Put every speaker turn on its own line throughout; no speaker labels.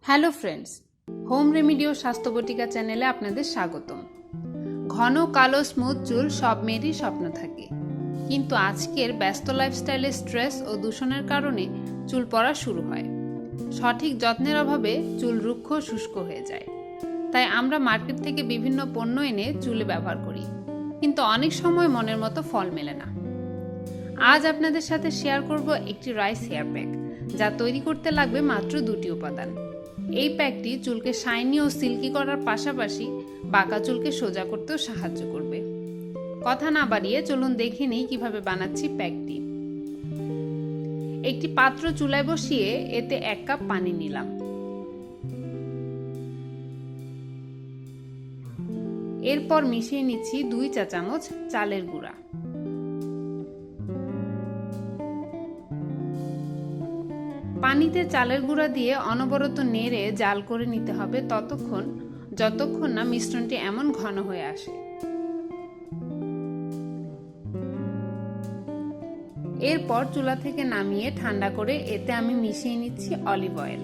Hello friends, home রেমিডিও স্বাস্থ্যবটিকা চ্যানেলে আপনাদের স্বাগতম। ঘন কালো স্মুথ চুল সব মেয়েরই স্বপ্ন থাকে, কিন্তু আজকের ব্যস্ত লাইফস্টাইলের স্ট্রেস ও দূষণের কারণে চুল পড়া শুরু হয়। সঠিক যত্নের অভাবে চুল রুক্ষ শুষ্ক হয়ে যায়। তাই আমরা মার্কেট থেকে বিভিন্ন পণ্য এনে চুলে ব্যবহার করি, কিন্তু অনেক সময় মনের মতো ফল মেলে না। আজ আপনাদের সাথে শেয়ার করব একটি রাইস হেয়ার প্যাক, যা তৈরি করতে লাগবে মাত্র 2টি উপাদান। এই প্যাকটি চুলকে শাইনি ও সিল্কি করার পাশাপাশি বাঁকা চুলকে সোজা করতেও সাহায্য করবে। কথা না বাড়িয়ে চলুন দেখে নিই কিভাবে বানাচ্ছি প্যাকটি। একটি পাত্র চুলায় বসিয়ে এতে 1 কাপ পানি নিলাম। এরপর মিশিয়ে নিচ্ছি 2 চা চামচ চালের গুঁড়া। পানিতে চালের গুঁড়া দিয়ে অনবরত নেড়ে জাল করে নিতে হবে যতক্ষণ না মিশ্রণটি এমন ঘন হয়ে আসে। এরপর চুলা থেকে নামিয়ে ঠান্ডা করে এতে আমি মিশিয়ে নিচ্ছি অলিভ অয়েল।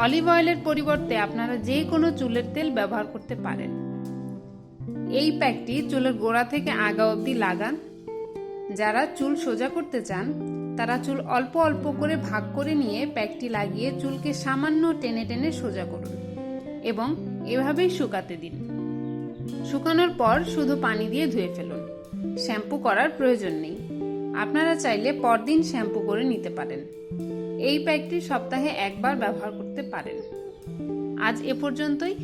অলিভ অয়েলের পরিবর্তে আপনারা যে কোনো চুলের তেল ব্যবহার করতে পারেন। এই প্যাকটি চুলের গোড়া থেকে আগা অবধি লাগান। যারা চুল সোজা করতে চান তারা চুল অল্প অল্প করে ভাগ করে নিয়ে প্যাকটি লাগিয়ে চুলকে সামান্য টেনে টেনে সোজা করুন এবং এভাবেই শুকাতে দিন। শুকানোর পর শুধু পানি দিয়ে ধুয়ে ফেলুন। শ্যাম্পু করার প্রয়োজন নেই। আপনারা চাইলে পরদিন শ্যাম্পু করে নিতে পারেন। এই প্যাকটি সপ্তাহে 1 বার ব্যবহার করতে পারেন। আজ এ পর্যন্তই।